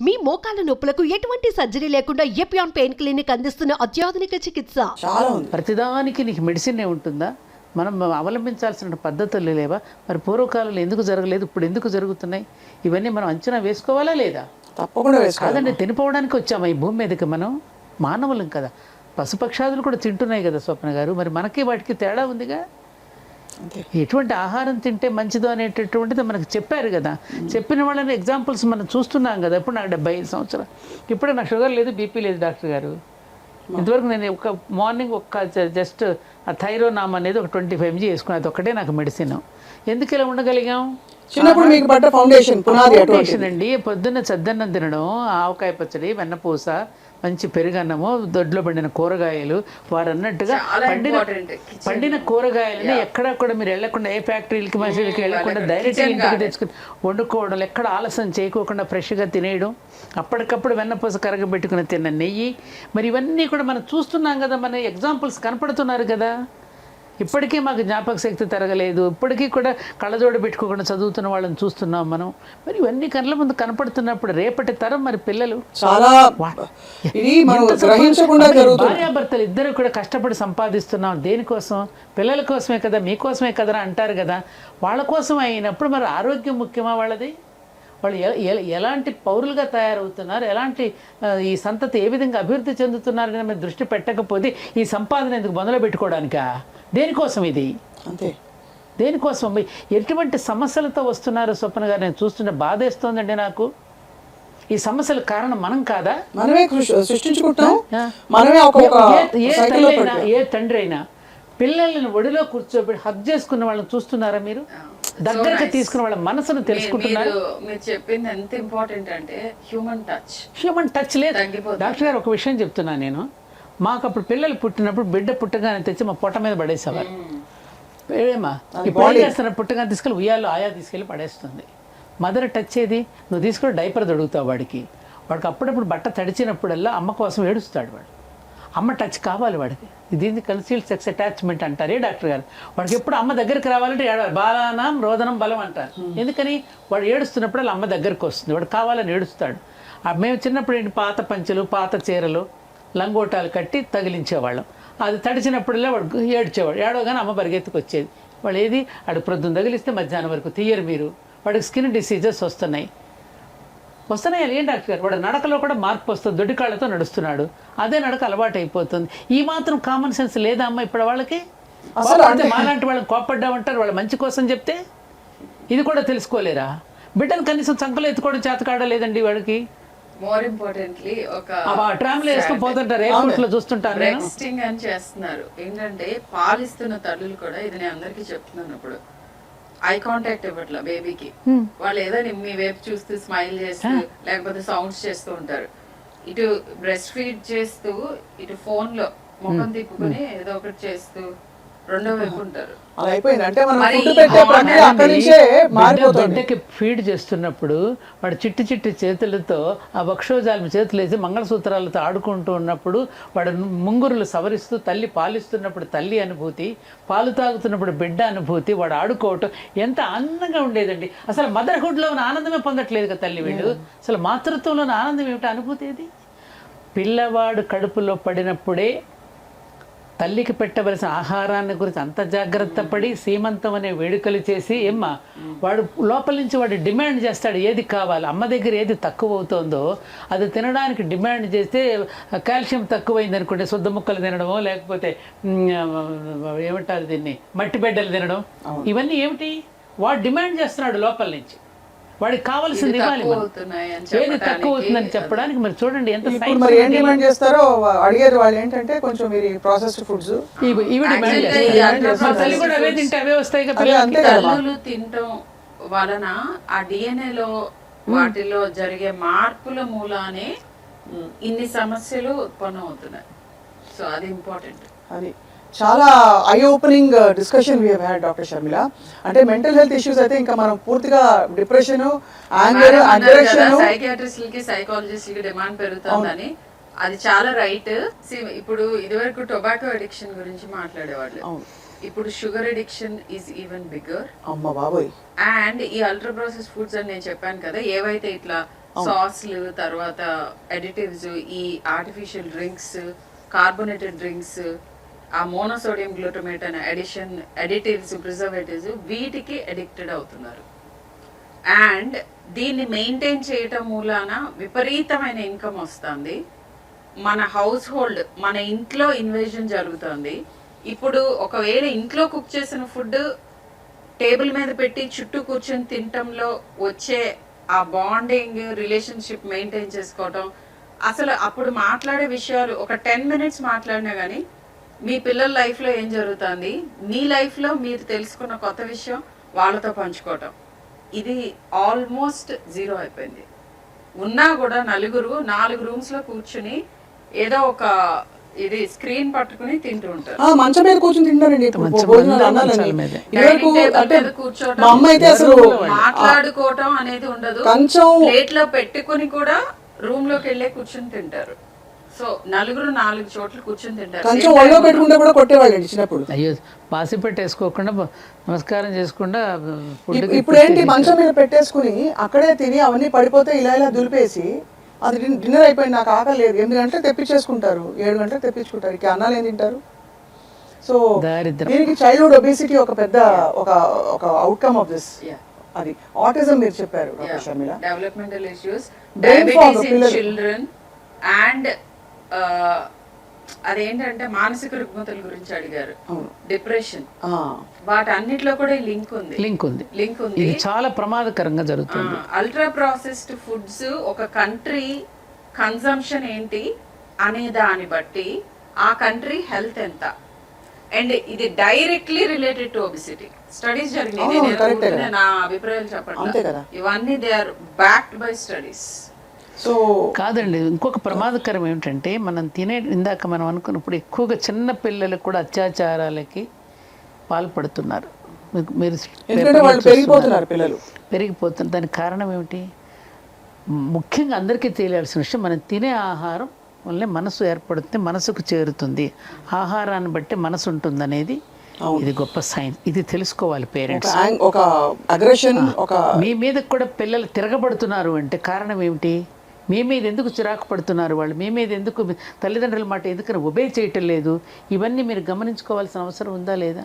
మీ మోకాల నొప్పులకు ఎటువంటి సర్జరీ లేకుండా ఎపియాన్ పెయిన్ క్లినిక్ అందిస్తున్న అత్యాధునిక చికిత్స. చాలా ఉంది. ప్రతిదానికి నీకు మెడిసిన్ ఉంటుందా? మనం అవలంబించాల్సిన పద్ధతులు లేవా? మరి పూర్వకాలంలో ఎందుకు జరగలేదు, ఇప్పుడు ఎందుకు జరుగుతున్నాయి? ఇవన్నీ మనం అంచనా వేసుకోవాలా లేదా? తప్పకుండా వేసుకోవాలి. కాదండి, తినిపోవడానికి వచ్చామా ఈ భూమి మీదకి? మనం మానవులం కదా. పశుపక్షాదులు కూడా తింటున్నాయి కదా స్వప్న గారు. మరి మనకి వాటికి తేడా ఉందిగా. ఎటువంటి ఆహారం తింటే మంచిదో అనేటటువంటిది మనకు చెప్పారు కదా. చెప్పిన వాళ్ళని ఎగ్జాంపుల్స్ మనం చూస్తున్నాం కదా. ఇప్పుడు నాకు 75 సంవత్సరాలు, ఇప్పుడు నాకు షుగర్ లేదు, బీపీ లేదు డాక్టర్ గారు. ఇంతవరకు నేను మార్నింగ్ జస్ట్ థైరోనామ్ అనేది ఒక 25 mg వేసుకున్నాను. అది ఒక్కటే నాకు మెడిసిన్. ఎందుకు ఇలా ఉండగలిగాం? చిన్నప్పుడు మీకు పడ్డ ఫౌండేషన్ అండి. పొద్దున్న చద్దన్నం తినడం, ఆవకాయ పచ్చడి, వెన్నపూస, మంచి పెరుగన్నము, దొడ్లో పండిన కూరగాయలు, వారు అన్నట్టుగా పండిన కూరగాయలని ఎక్కడా కూడా మీరు వెళ్ళకుండా, ఏ ఫ్యాక్టరీలకి మసీదులకి వెళ్ళకుండా డైరెక్ట్గా ఇంటికి తెచ్చుకుని వండుకోవడం, ఎక్కడ ఆలస్యం చేయకోకుండా ఫ్రెష్గా తినేయడం, అప్పటికప్పుడు వెన్నపూస కరగబెట్టుకుని తిన్న నెయ్యి. మరి ఇవన్నీ కూడా మనం చూస్తున్నాం కదా, మన ఎగ్జాంపుల్స్ కనపడుతున్నారు కదా. ఇప్పటికీ మాకు జ్ఞాపక శక్తి తరగలేదు. ఇప్పటికీ కూడా కళ్ళజోడు పెట్టుకోకుండా చదువుతున్న వాళ్ళని చూస్తున్నాం మనం. మరి ఇవన్నీ కళ్ళ ముందు కనపడుతున్నప్పుడు రేపటి తరం మరి పిల్లలు భార్యాభర్తలు ఇద్దరు కూడా కష్టపడి సంపాదిస్తున్నాం. దేనికోసం? పిల్లల కోసమే కదా, మీకోసమే కదా అంటారు కదా. వాళ్ళ కోసం అయినప్పుడు మరి ఆరోగ్యం ముఖ్యమా వాళ్ళది? వాళ్ళు ఎలాంటి పౌరులుగా తయారవుతున్నారు, ఎలాంటి ఈ సంతతి ఏ విధంగా అభివృద్ధి చెందుతున్నారు అని మీరు దృష్టి పెట్టకపోతే ఈ సంపాదన ఎందుకు మొదలు పెట్టుకోవడానికా? దేనికోసం ఇది? అంతే. దేనికోసం? ఎటువంటి సమస్యలతో వస్తున్నారు స్వప్న గారు? నేను చూస్తుంటే బాధేస్తోందండి నాకు. ఈ సమస్యల కారణం మనం కాదా? మనమే సృష్టించుకుంటాం. ఏ తండ్రి అయినా పిల్లల్ని ఒడిలో కూర్చోబెట్టి హగ్ చేసుకున్న వాళ్ళని చూస్తున్నారా మీరు? దగ్గరగా తీసుకున్న వాళ్ళ మనసును తెలుసుకుంటున్నారు. మీరు చెప్పింది ఎంత ఇంపార్టెంట్ అంటే హ్యూమన్ టచ్ లేదు. డాక్టర్ గారు ఒక విషయం చెప్తున్నా నేను. మాకు అప్పుడు పిల్లలు పుట్టినప్పుడు బిడ్డ పుట్టగానే తెచ్చి మా పొట్ట మీద పడేసేవారు. ఏమా ఇప్పుడు చేస్తున్న పుట్టగానే తీసుకెళ్ళి ఉయ్యాలో ఆయా తీసుకెళ్ళి పడేస్తుంది. మదర్ టచ్ ఏది? నువ్వు తీసుకొని డైపర్ తొడుగుతావు వాడికి అప్పుడప్పుడు బట్ట తడిచినప్పుడల్లా అమ్మ కోసం ఏడుస్తాడు వాడు. అమ్మ టచ్ కావాలి వాడికి. దీన్ని కన్సీల్డ్ సెక్స్ అటాచ్మెంట్ అంటారే డాక్టర్ గారు. వాడికి ఎప్పుడు అమ్మ దగ్గరికి రావాలంటే ఏడవాలి. బాలానం రోదనం బలం అంటారు. ఎందుకని? వాడు ఏడుస్తున్నప్పుడు అమ్మ దగ్గరికి వస్తుంది, వాడు కావాలని ఏడుస్తాడు. మేము చిన్నప్పుడు ఏంటి, పాత పంచెలు, పాత చీరలు, లంగోటాలు కట్టి తగిలించేవాళ్ళం. అది తడిచినప్పుడల్లా వాడు ఏడ్చేవాడు. ఏడవగానే అమ్మ పరిగెత్తుకు వచ్చేది. వాడు ఏది వాడు ప్రొద్దున తగిలిస్తే మధ్యాహ్నం వరకు తీయరు మీరు. వాడికి స్కిన్ డిసీజెస్ వస్తున్నాయి. ఏం డాక్టర్ గారు? వాడు నడకలో కూడా మార్పు వస్తుంది. దొడ్డికాళ్ళతో నడుస్తున్నాడు. అదే నడక అలవాటు అయిపోతుంది. ఈ మాత్రం కామన్ సెన్స్ లేదా అమ్మ ఇప్పుడు వాళ్ళకి? మాలాంటి వాళ్ళని కోప్పడ్డామంటారు వాళ్ళ మంచి కోసం చెప్తే. ఇది కూడా తెలుసుకోలేరా? బిడ్డను కనీసం సంకలో ఎత్తుకోవడం చేతకాడలేదండి వాడికి. మోర్ ఇంపార్టెంట్లీ ట్రామ్లో వేసుకుని పోతుంటారు, ఎయిర్పోర్ట్ లో చూస్తుంటారు. నెక్స్టింగ్ అని చేస్తున్నారు ఏంటంటే, పాలిస్తున్న తల్లులు కూడా, ఇది నేను అందరికీ చెప్తున్నాను, ఇప్పుడు ఐ కాంటాక్ట్ ఇవ్వట్లా బేబీకి. వాళ్ళు ఏదో మీ వైపు చూస్తూ స్మైల్ చేస్తూ లేకపోతే సౌండ్స్ చేస్తూ ఉంటారు. ఇటు బ్రెస్ట్ ఫీడ్ చేస్తూ ఇటు ఫోన్ లో ముఖం తిప్పుకొని ఏదో ఒకటి చేస్తూ రెండో వైపు ఉంటారు. బిడ్డకి ఫీడ్ చేస్తున్నప్పుడు వాడు చిట్టి చిట్టి చేతులతో ఆ వక్షోజాలం చేతులు వేసి మంగళసూత్రాలతో ఆడుకుంటూ ఉన్నప్పుడు వాడు ముంగురులు సవరిస్తూ తల్లి పాలిస్తున్నప్పుడు తల్లి అనుభూతి, పాలు తాగుతున్నప్పుడు బిడ్డ అనుభూతి, వాడు ఆడుకోవటం ఎంత ఆనందంగా ఉండేదండి. అసలు మదర్హుడ్లో ఉన్న ఆనందమే పొందట్లేదు కదా తల్లి వీళ్ళు. అసలు మాతృత్వంలో ఉన్న ఆనందం ఏమిటి, అనుభూతి ఏది? పిల్లవాడు కడుపులో పడినప్పుడే తల్లికి పెట్టవలసిన ఆహారాన్ని గురించి అంత జాగ్రత్త పడి సీమంతం అనే వేడుకలు చేసి వాడు లోపల నుంచి వాడు డిమాండ్ చేస్తాడు ఏది కావాలి. అమ్మ దగ్గర ఏది తక్కువ అవుతుందో అది తినడానికి డిమాండ్ చేస్తే కాల్షియం తక్కువైంది అనుకుంటే శుద్ధ ముక్కలు తినడమో, లేకపోతే ఏమంటారు దీన్ని, మట్టి బిడ్డలు తినడం, ఇవన్నీ ఏమిటి? వాడు డిమాండ్ చేస్తున్నాడు లోపల నుంచి. వాడికి కావాల్సింది ఇవ్వాలి. ఏది తక్కువ అవుతుందని చెప్పడానికి మరి చూడండి ఎంత డిమాండ్ చేస్తారో అడిగారు వాళ్ళు. ఏంటంటే కొంచెం మీరు ప్రాసెస్డ్ ఫుడ్స్ ఇవి డిమాండ్ చేస్తారు. తల్లి కూడా అవే తింటే అవే వస్తాయి కదా. తల్లులు తినటం వలన ఆ డిఎన్ఏలో వాటిలో జరిగే మార్పుల మూలానే ఇన్ని సమస్యలు ఉత్పన్నం అవుతున్నాయి. సో అది ఇంపార్టెంట్. అది చాలా eye opening discussion we have had doctor Sharmila. అంటే మెంటల్ హెల్త్ ఇష్యూస్ అయితే ఇంకా మనం పూర్తిగా డిప్రెషన్, యాంగర్, అగ్రెషన్, సైకియాట్రిస్టులకి సైకాలజిస్టులకి డిమాండ్ పెరుగుతుందని, అది చాలా రైట్. ఇప్పుడు ఇదివరకు టొబాకో అడిక్షన్ గురించి మాట్లాడేవాళ్ళు, ఇప్పుడు sugar addiction is even bigger. అమ్మ బాబోయ్. అండ్ ఈ అల్ట్రా ప్రాసెస్ ఫుడ్స్ అని నేను చెప్పాను కదా, ఏవైతే ఇట్లా సాస్లు, తర్వాత అడిటివ్స్, ఈ ఆర్టిఫిషియల్ డ్రింక్స్, కార్బోనేటెడ్ డ్రింక్స్, ఆ మోనోసోడియం గ్లూటమేట్ అనే అడిటివ్స్, ప్రిజర్వేటివ్స్, వీటికి అడిక్టెడ్ అవుతున్నారు. అండ్ దీన్ని మెయింటైన్ చేయటం మూలాన విపరీతమైన ఇన్కమ్ వస్తుంది. మన హౌస్ హోల్డ్, మన ఇంట్లో ఇన్వేజన్ జరుగుతుంది. ఇప్పుడు ఒకవేళ ఇంట్లో కుక్ చేసిన ఫుడ్ టేబుల్ మీద పెట్టి చుట్టూ కూర్చొని తినటంలో వచ్చే ఆ బాండింగ్, రిలేషన్షిప్ మెయింటైన్ చేసుకోవటం, అసలు అప్పుడు మాట్లాడే విషయాలు ఒక 10 minutes మాట్లాడినా కానీ మీ పిల్లల లైఫ్లో ఏం జరుగుతుంది, మీ లైఫ్లో మీరు తెలుసుకున్న కొత్త విషయం వాళ్ళతో పంచుకోవటం, ఇది ఆల్మోస్ట్ జీరో అయిపోయింది. ఉన్నా కూడా నలుగురు 4 రూమ్స్లో కూర్చుని ఏదో ఒక ఇది స్క్రీన్ పట్టుకుని తింటూ ఉంటారు. మంచం మీద కూర్చొని తింటారండి ఇప్పుడు మంచం భోజనాలు మీద, అన్నాలని. మంచాల మీద. ఇదివరకు అంటే మా అమ్మ అయితే అసలు మాట్లాడుకోవటం అనేది ఉండదు. కంచం ప్లేట్ లో పెట్టుకుని కూడా రూమ్ లోకి వెళ్ళే కూర్చొని తింటారు. సో నలుగురు 4 చోట్ల కూర్చొని తింటారు. కంచం ఒళ్ళో పెట్టుకుంటే కూడా కొట్టేవాళ్ళండి చిన్నప్పుడు. అయ్యో, పాసి పెట్టేసుకోకుండా నమస్కారం చేసుకుండా ఫుడ్ ఇప్పుడు ఏంటి, మంచం మీద పెట్టేసుకుని అక్కడే తిని అవన్నీ పడిపోతే ఇలా ఇలా దులిపేసి అది డిన్నర్ అయిపోయింది, నాకు ఆకలి లేదు, 8 గంటలకు తెప్పించేసుకుంటారు, 7 గంటలకు తెప్పించుకుంటారు. ఇక అన్నాలు ఏం తింటారు? సో దీనికి చైల్డ్హుడ్ ఒబేసిటీ ఒక పెద్ద ఒక అవుట్కమ్ ఆఫ్ దిస్. అది ఆటిజం మీరు చెప్పారు doctor Sharmila. Developmental issues, Brain fog diabetes in పిల్లలు. చిల్డ్రన్, అండ్ అదేంటంటే మానసిక రుగ్మతల గురించి అడిగారు, డిప్రెషన్, వాటన్నిటిలో కూడా లింక్ ఉంది. లింక్ ఉంది. ఇది చాలా ప్రమాదకరంగా జరుగుతుంది. అల్ట్రా ప్రాసెస్డ్ ఫుడ్స్ ఒక కంట్రీ కన్సంప్షన్ ఏంటి అనే దాన్ని బట్టి ఆ కంట్రీ హెల్త్ ఎంత, అండ్ ఇది directly related to obesity. Studies జరిగినాయి, నా అభిప్రాయాలు చెప్పండి, ఇవన్నీ they are backed by studies. So కాదండి, ఇంకొక ప్రమాదకరం ఏమిటంటే మనం ఇందాక మనం అనుకున్నప్పుడు ఎక్కువగా చిన్న పిల్లలకు కూడా అత్యాచారాలకి పాల్పడుతున్నారు. మీరు పెరిగిపోతున్నారు. దానికి కారణం ఏమిటి? ముఖ్యంగా అందరికీ తెలియాల్సిన విషయం, మనం తినే ఆహారం వల్లే మనసు ఏర్పడుతుంది, మనసుకు చేరుతుంది. ఆహారాన్ని బట్టి మనసు ఉంటుంది అనేది ఇది గొప్ప సైన్స్. ఇది తెలుసుకోవాలి పేరెంట్స్. మీ మీద కూడా పిల్లలు తిరగబడుతున్నారు అంటే కారణం ఏమిటి? మీ మీద ఎందుకు చిరాకు పడుతున్నారు వాళ్ళు? మీ మీద ఎందుకు తల్లిదండ్రుల మాట ఎందుకని ఒబే చేయటం లేదు? ఇవన్నీ మీరు గమనించుకోవాల్సిన అవసరం ఉందా లేదా?